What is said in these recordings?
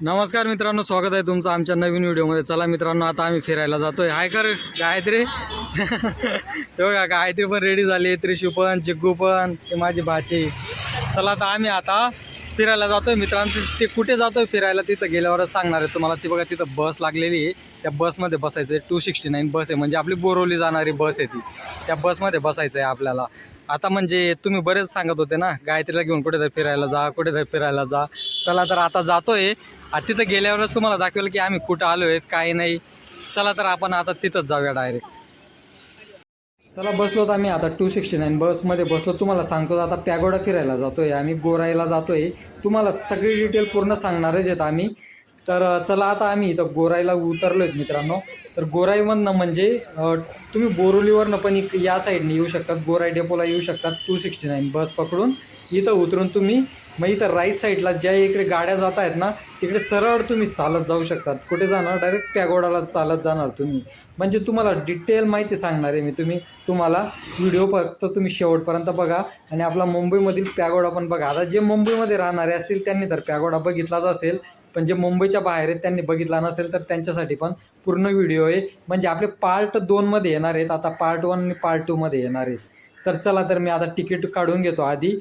नमस्कार मित्रांनो, स्वागत आहे तुमचं आमच्या नवीन व्हिडिओमध्ये. चला मित्रांनो, आता आम्ही फिरायला जातोय. हाय कर गायत्री. तो का गायत्री पण रेडी झाली, त्रिशू पण, जिग्गू पण, ते माझी भाची. चला आता आम्ही फिरायला जातोय मित्रांनो. ते कुठे जातोय फिरायला तिथं गेल्यावरच सांगणार आहे तुम्हाला. ती बघा तिथं बस लागलेली आहे, त्या बसमध्ये बसायचं आहे. 269 बस आहे, म्हणजे आपली बोरवली जाणारी बस आहे ती. त्या बसमध्ये बसायचं आहे आपल्याला. आता म्हणजे तुम्ही बरेच सांगत होते ना, गायत्रीला घेऊन कुठेतरी फिरायला जा, कुठेतरी फिरायला जा. चला तर आता जातोय. तिथं गेल्यावरच तुम्हाला दाखवेल की आम्ही कुठं आलो आहेत, काही नाही. चला तर आपण आता तिथंच जाऊया डायरेक्ट. चला बसलो तर आम्ही आता 269 बसमध्ये बसलो. तुम्हाला सांगतो आता पॅगोडा फिरायला जातोय आम्ही, गोराईला जातोय. तुम्हाला सगळी डिटेल पूर्ण सांगणारच आहेत आम्ही. तर चला आता आम्ही इथं गोराईला उतरलो आहेत मित्रांनो. तर गोराईमधनं म्हणजे तुम्ही बोरिवलीवरनं पण या साईडने येऊ शकतात, गोराई डेपोला येऊ शकतात. 269 बस पकडून इथं उतरून तुम्ही मग इथं राईट साईडला ज्या इकडे गाड्या जात आहेत ना, तिकडे सरळ तुम्ही चालत जाऊ शकतात. कुठे जाणार? डायरेक्ट पॅगोडाला चालत जाणार तुम्ही. म्हणजे तुम्हाला डिटेल माहिती सांगणार आहे मी. तुम्हाला व्हिडिओ फक्त तुम्ही शेवटपर्यंत बघा आणि आपला मुंबईमधील पॅगोडा पण बघा. आता जे मुंबईमध्ये राहणारे असतील त्यांनी तर पॅगोडा बघितलाच असेल, पण जे मुंबईच्या बाहेर आहेत त्यांनी बघितला नसेल तर त्यांच्यासाठी पण पूर्ण व्हिडिओ आहे. म्हणजे आपले पार्ट 2मध्ये येणार आहेत, आता पार्ट 1 आणि पार्ट 2मध्ये येणार आहेत. तर चला तर मी आता तिकीट काढून घेतो आधी.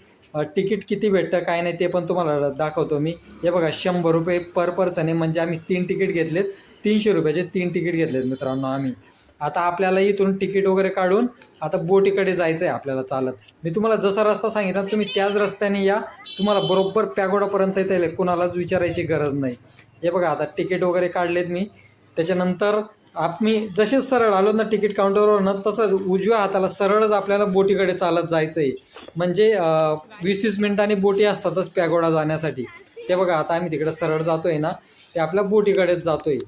तिकीट किती भेटतं काय नाही ते पण तुम्हाला दाखवतो मी. हे बघा 100 रुपये पर पर्सन आहे, म्हणजे आम्ही 3 तिकीट घेतलेत. 300 रुपयाचे 3 तिकीट घेतलेत मित्रांनो आम्ही. आता आपल्याला इथून तिकीट वगैरे काढून आता बोटीकडे जायचं आहे आपल्याला चालत. मी तुम्हाला जसा रस्ता सांगितला तुम्ही त्याच रस्त्याने या, तुम्हाला बरोबर पॅगोडापर्यंत येता येईल, कुणालाच विचारायची गरज नाही. हे बघा आता तिकीट वगैरे काढलेत मी. त्याच्यानंतर आम्ही जसे सरळ आलो ना तिकीट काउंटरवरनं, तसंच उजव्या हाताला सरळच आपल्याला बोटीकडे चालत जायचं आहे. म्हणजे 20-20 मिनिटांनी बोटी असतातच पॅगोडा जाण्यासाठी. ते बघा आता आम्ही तिकडे सरळ जातोय ना, ते आपल्या बोटीकडेच जातोय.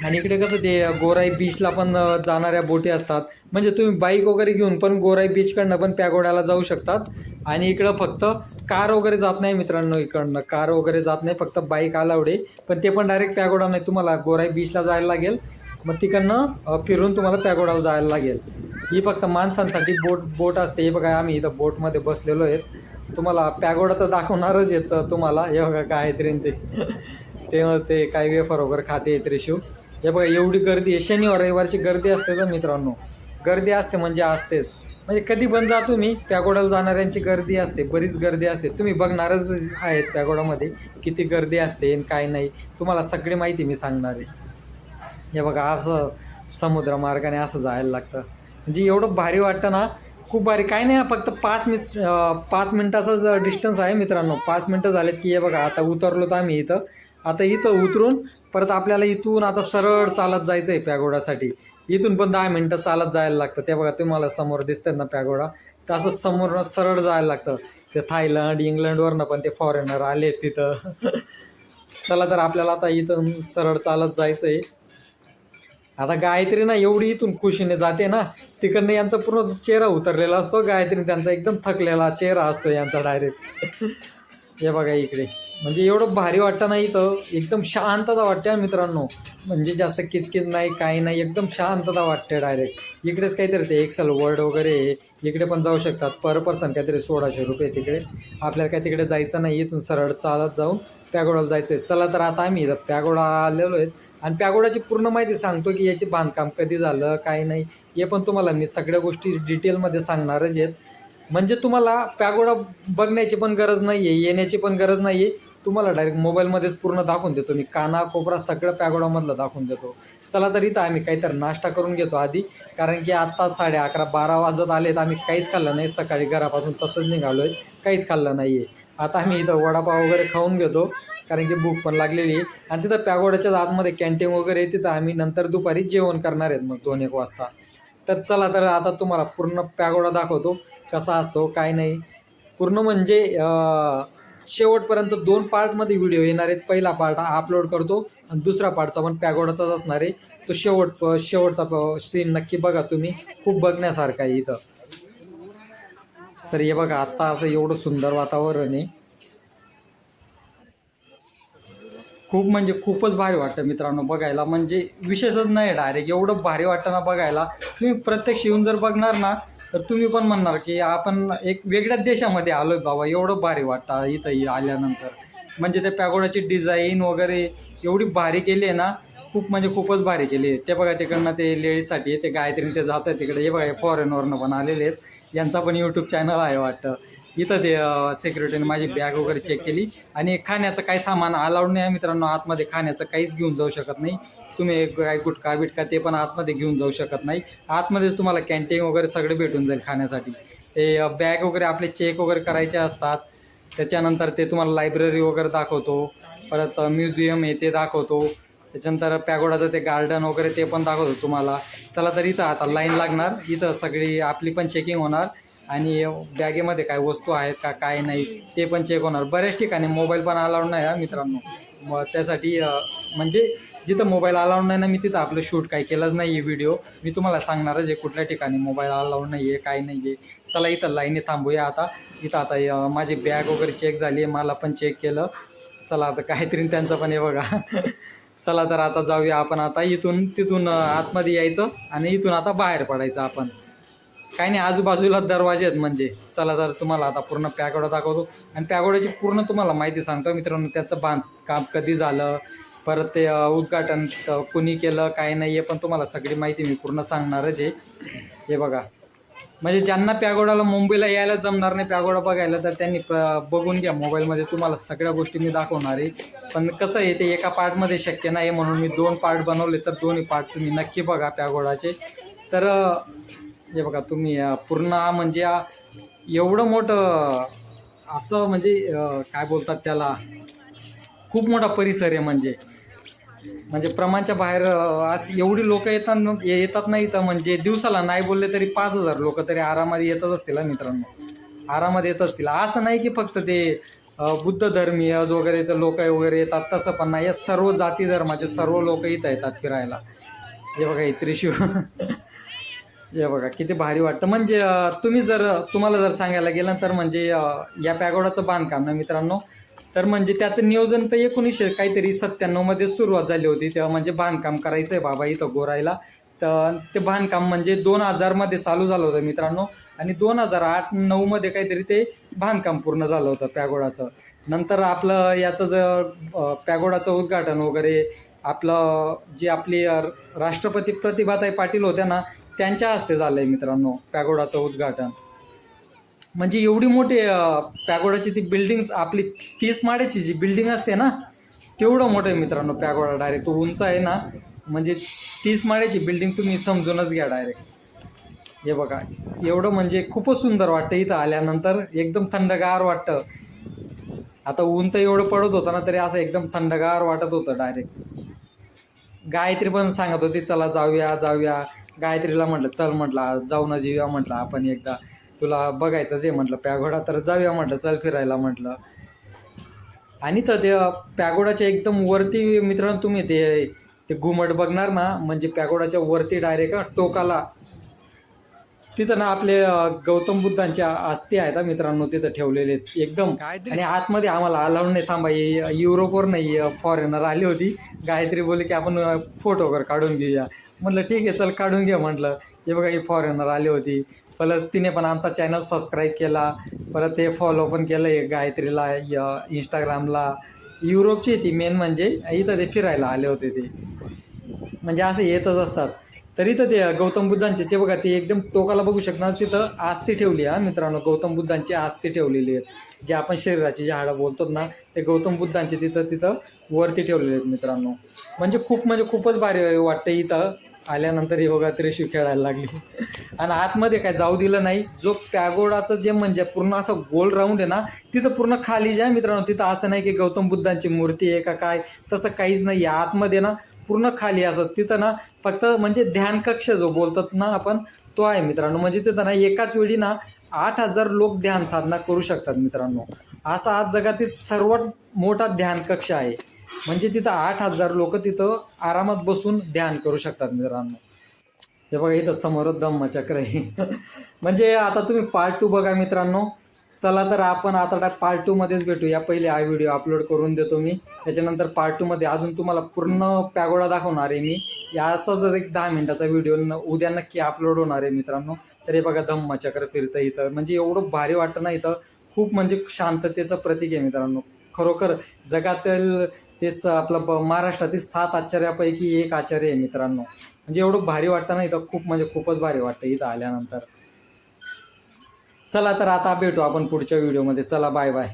आणि इकडे कसं ते गोराई बीचला पण जाणाऱ्या बोटी असतात. म्हणजे तुम्ही बाईक वगैरे घेऊन पण गोराई बीचकडनं पण पॅगोड्याला जाऊ शकतात. आणि इकडं फक्त कार वगैरे जात नाही मित्रांनो, इकडनं कार वगैरे जात नाही, फक्त बाईक अलाउड आहे. पण ते पण डायरेक्ट पॅगोडा नाही, तुम्हाला गोराई बीचला जायला लागेल, मग तिकडनं फिरून तुम्हाला पॅगोडावर जायला लागेल. ही फक्त माणसांसाठी बोट असते. हे बघा आम्ही इथं बोटमध्ये बसलेलो आहेत. तुम्हाला पॅगोडा तर दाखवणारच येतं तुम्हाला. हे बघा गायत्रीन ते काय वेफर वगैरे खाते त्रिशू. हे बघा एवढी गर्दी आहे. शनिवार रविवारची गर्दी असतेच मित्रांनो, गर्दी असते म्हणजे असतेच. म्हणजे कधी पण जा तुम्ही, पॅगोडाला जाणाऱ्यांची गर्दी असते, बरीच गर्दी असते. तुम्ही बघणारच आहेत पॅगोडामध्ये किती गर्दी असते आणि काय नाही, तुम्हाला सगळी माहिती मी सांगणार आहे. हे बघा असं समुद्र मार्गाने असं जायला लागतं. म्हणजे एवढं भारी वाटतं ना, खूप भारी. काय नाही, फक्त 5 मिनटाचाच डिस्टन्स आहे मित्रांनो. 5 मिनटं झालेत की हे बघा आता उतरलो तर आम्ही इथं. आता इथं उतरून परत आपल्याला इथून आता सरळ चालत जायचं आहे पॅगोडासाठी. इथून पण 10 मिनटं चालत जायला लागतं. ते बघा तुम्हाला समोर दिसतात ना पॅगोडा, तर असं समोर सरळ जायला लागतं. ते थायलंड इंग्लंडवरनं पण ते फॉरेनर आले तिथं. चला तर आपल्याला आता इथून सरळ चालत जायचं आहे. आता गायत्री ना एवढी इथून खुशीने जाते ना, तिकडनं यांचा पूर्ण चेहरा उतरलेला असतो. गायत्री त्यांचा एकदम थकलेला चेहरा असतो यांचा डायरेक्ट. हे बघा इकडे, म्हणजे एवढं भारी वाटतं ना इथं, एकदम शांतता वाटते मित्रांनो. म्हणजे जास्त किचकिच नाही, काही नाही, एकदम शांतता वाटते डायरेक्ट. इकडेच काहीतरी ते एक्सेल वर्ल्ड वगैरे आहे, इकडे पण जाऊ शकतात. पर पर्सन काहीतरी 1600 रुपये तिकडे. आपल्याला काय तिकडे जायचं नाही, इथून सरळ चालत जाऊन पॅगोडाला जायचं आहे. चला तर आता आम्ही इथं पॅगोडा आलेलो आहेत आणि पॅगोडाची पूर्ण माहिती सांगतो की याचे बांधकाम कधी झालं काय नाही, हे पण तुम्हाला मी सगळ्या गोष्टी डिटेलमध्ये सांगणारच आहेत. म्हणजे तुम्हाला पॅगोडा बघण्याची पण गरज नाही आहे, येण्याची पण गरज नाही आहे. तुम्हाला डायरेक्ट मोबाईलमध्येच पूर्ण दाखवून देतो मी, काना कोपरा सगळं पॅगोडामधलं दाखवून देतो. चला तर इथं आम्ही काहीतरी नाश्ता करून घेतो आधी, कारण की आत्ता 11:30-12 वाजत आलेत. आम्ही काहीच खाल्लं नाही, सकाळी घरापासून तसंच निघालो आहे, काहीच खाल्लं नाही आहे. आता आम्ही इथं वडापाव वगैरे खाऊन घेतो, कारण की भूक पण लागलेली आहे. आणि तिथं पॅगोडाच्याच आतमध्ये कॅन्टीन वगैरे आहे, तिथं आम्ही नंतर दुपारी जेवण करणार आहेत मग 2-1 वाजता. तर चला तर आता तुम्हाला पूर्ण पॅगोडा दाखवतो कसा असतो काय नाही पूर्ण. म्हणजे शेवटपर्यंत 2 पार्टमध्ये व्हिडिओ येणार आहेत. पहिला पार्ट अपलोड करतो आणि दुसरा पार्टचा पण पॅगोडाचाच असणार आहे. तो शेवटचा सीन नक्की बघा तुम्ही, खूप बघण्यासारखा आहे इथं. तर हे बघा आत्ता असं एवढं सुंदर वातावरण आहे, खूप म्हणजे खूपच भारी वाटतं मित्रांनो बघायला. म्हणजे विशेषच नाही, डायरेक्ट एवढं भारी वाटतं ना बघायला. तुम्ही प्रत्यक्ष येऊन जर बघणार ना, तर तुम्ही पण म्हणणार की आपण एक वेगळ्याच देशामध्ये आलो आहे बाबा, एवढं भारी वाटतं इथं आल्यानंतर. म्हणजे त्या पॅगोडाची डिझाईन वगैरे एवढी भारी केली आहे ना, खूप म्हणजे खूपच भारी केली आहे. ते बघा तिकडनं ते लेडीजसाठी ते गायत्रीने ते जात आहे तिकडे. हे बघा फॉरेनवरनं पण आलेले आहेत, यांचा पण यूट्यूब चॅनल आहे वाटतं. इथं ते सिक्युरिटीने माझी बॅग वगैरे चेक केली. आणि खाण्याचं काही सामान अलाउड नाही आहे मित्रांनो, आतमध्ये खाण्याचं काहीच घेऊन जाऊ शकत नाही तुम्ही. काय गुटखा बिटका ते पण आतमध्ये घेऊन जाऊ शकत नाही. आतमध्येच तुम्हाला कॅन्टीन वगैरे सगळे भेटून जाईल खाण्यासाठी. ते बॅग वगैरे आपले चेक वगैरे करायचे असतात. त्याच्यानंतर ते तुम्हाला लायब्ररी वगैरे दाखवतो, परत म्युझियम आहे ते दाखवतो, त्याच्यानंतर पॅगोडाचं ते गार्डन वगैरे ते पण दाखवतो तुम्हाला. चला तर इथं आता लाईन लागणार, इथं सगळी आपली पण चेकिंग होणार आणि बॅगेमध्ये काय वस्तू आहेत का काय नाही ते पण चेक होणार. बऱ्याच ठिकाणी मोबाईल पण अलाउड नाही हा मित्रांनो. मग त्यासाठी म्हणजे जिथं मोबाईल अलाउड नाही ना, मी तिथं आपलं शूट काही केलंच नाही आहे व्हिडिओ. मी तुम्हाला सांगणारच आहे कुठल्या ठिकाणी मोबाईल अलाउड नाही आहे काय नाही आहे. चला इथं लाईने थांबूया आता. इथं आता माझी बॅग वगैरे चेक झाली आहे, मला पण चेक केलं. चला आता काहीतरी त्यांचं पण हे बघा. चला तर आता जाऊया आपण. आता तिथून आतमध्ये यायचं आणि इथून आता बाहेर पडायचं आपण. काही नाही, आजूबाजूला दरवाजे आहेत म्हणजे. चला तर तुम्हाला आता पूर्ण पॅगोडा दाखवतो आणि पॅगोड्याची पूर्ण तुम्हाला माहिती सांगतो मित्रांनो. त्याचं बांधकाम कधी झालं, परत ते उद्घाटन कुणी केलं काय नाही हे पण तुम्हाला सगळी माहिती मी पूर्ण सांगणारच आहे. हे बघा, म्हणजे ज्यांना पॅगोडाला मुंबईला यायला जमणार नाही पॅगोडा बघायला, तर त्यांनी बघून घ्या मोबाईलमध्ये, तुम्हाला सगळ्या गोष्टी मी दाखवणार आहे. पण कसं आहे ते एका पार्टमध्ये शक्य नाही म्हणून मी 2 पार्ट बनवले, तर दोन्ही पार्ट तुम्ही नक्की बघा पॅगोडाचे. तर हे बघा तुम्ही पूर्ण म्हणजे एवढं मोठं असं म्हणजे काय बोलतात त्याला, खूप मोठा परिसर आहे म्हणजे प्रमाणच्या बाहेर. असं एवढी लोक येतात नाही तर म्हणजे दिवसाला नाही बोलले तरी 5,000 लोक तरी आरामात येतच असतील मित्रांनो, आरामात येत असतील. असं नाही की फक्त ते बुद्ध धर्मीय वगैरे तर लोक वगैरे येतात, तसं पण नाही. सर्व जाती धर्माचे सर्व लोक इथं येतात फिरायला. हे बघा हे त्रिशूळ. हे बघा किती भारी वाटतं. म्हणजे तुम्हाला जर सांगायला गेलं तर म्हणजे या पॅगोडाचं बांधकाम ना मित्रांनो, तर म्हणजे त्याचं नियोजन तर 1997 मध्ये सुरुवात झाली होती. तेव्हा म्हणजे बांधकाम करायचं आहे बाबा इथं गोरायला. तर ते बांधकाम म्हणजे 2000 मध्ये चालू झालं होतं मित्रांनो आणि 2008-9 मध्ये काहीतरी ते बांधकाम पूर्ण झालं होतं पॅगोडाचं. नंतर आपलं याचं जर पॅगोडाचं उद्घाटन वगैरे आपलं जे आपली राष्ट्रपती प्रतिभाताई पाटील होत्या ना, त्यांच्या हस्ते झालं आहे मित्रांनो पॅगोडाचं उद्घाटन. म्हणजे एवढी मोठी पॅगोडाची ती बिल्डिंग, आपली 30 माळ्याची जी बिल्डिंग असते ना, तेवढं मोठं आहे मित्रांनो पॅगोडा. डायरेक्ट तो उंच आहे ना, म्हणजे 30 माळ्याची बिल्डिंग तुम्ही समजूनच घ्या डायरेक्ट. हे बघा एवढं म्हणजे खूपच सुंदर वाटतं इथं आल्यानंतर, एकदम थंडगार वाटतं. आता ऊन तर एवढं पडत होतं ना तरी असं एकदम थंडगार वाटत होतं डायरेक्ट. गायत्री पण सांगत होती चला जाऊया. गायत्रीला म्हटलं चल, म्हटलं जाऊ ना जेऊया म्हटलं आपण एकदा, तुला बघायचंच आहे म्हटलं पॅगोडा, तर जाऊया म्हटलं चल फिरायला म्हटलं. आणि तर ते पॅगोडाच्या एकदम वरती मित्रांनो तुम्ही ते घुमट बघणार ना, म्हणजे पॅगोडाच्या वरती डायरेक्ट टोकाला तिथं ना आपले गौतम बुद्धांच्या अस्थी आहेत मित्रांनो तिथं ठेवलेले एकदम. आणि आतमध्ये आम्हाला अलाउड नाही, थांबा युरोपवर नाही फॉरेनर आली होती. गायत्री बोलली की आपण फोटो वगैरे काढून घेऊया. म्हटलं ठीक आहे चल काढून घ्या म्हटलं. हे बघा ही फॉरेनर आली होती. परत तिने पण आमचा चॅनल सबस्क्राईब केला, परत ते फॉलो पण केलं आहे गायत्रीला इंस्टाग्रामला. युरोपची ती मेन म्हणजे, इथं ते फिरायला आले होते ते, म्हणजे असं येतच असतात. तरी तर ते गौतम बुद्धांचे ते बघा ते एकदम टोकाला बघू शकणार, तिथं आस्थी ठेवली मित्रांनो, गौतम बुद्धांची आस्थी ठेवलेली आहेत. जे आपण शरीराची जे हाडं बोलतो ना, ते गौतम बुद्धांचे तिथं वरती ठेवलेले आहेत मित्रांनो. म्हणजे खूपच भारी वाटतं इथं आल्यानंतर. हे बघा त्रिशूळ खेळायला लागली. आणि आतमध्ये काय जाऊ दिलं नाही. जो पॅगोडाचं जे म्हणजे पूर्ण असं गोल राऊंड आहे ना, तिथं पूर्ण खाली जे आहे मित्रांनो, तिथं असं नाही की गौतम बुद्धांची मूर्ती आहे का काय, तसं काहीच नाही आहे. आतमध्ये ना पूर्ण खाली असं तिथं ना फक्त म्हणजे ध्यान कक्ष जो बोलतात ना आपण, तो आहे मित्रांनो. म्हणजे तिथं ना एकाच वेळी ना 8,000 लोक ध्यान साधना करू शकतात मित्रांनो. असा आज जगातील सर्वात मोठा ध्यान कक्ष आहे. म्हणजे तिथं 8,000 लोक तिथं आरामात बसून ध्यान करू शकतात मित्रांनो. हे बघा इथं समोरच धम्मचक्र आहे. म्हणजे आता तुम्ही पार्ट 2 बघा मित्रांनो. चला तर आपण आता पार्ट 2 मध्येच भेटूया. पहिले हा व्हिडिओ अपलोड करून देतो मी, त्याच्यानंतर पार्ट 2 मध्ये अजून तुम्हाला पूर्ण पॅगोडा दाखवणार आहे मी. या असंच एक 10 मिनिटाचा व्हिडिओ उद्या नक्की अपलोड होणार आहे मित्रांनो. तर हे बघा धम्मचक्र फिरतं इथं, म्हणजे एवढं भारी वाटतं ना इथं. खूप म्हणजे शांततेचं प्रतीक आहे मित्रांनो. खरोखर जगातील तेच आपलं महाराष्ट्रातील 7 आश्चर्यापैकी एक आश्चर्य आहे मित्रांनो. म्हणजे एवढं भारी वाटतं ना इथं, खूप म्हणजे खूपच भारी वाटतं इथं आल्यानंतर. चला तर आता भेटू आपण पुढच्या व्हिडिओमध्ये. चला बाय बाय.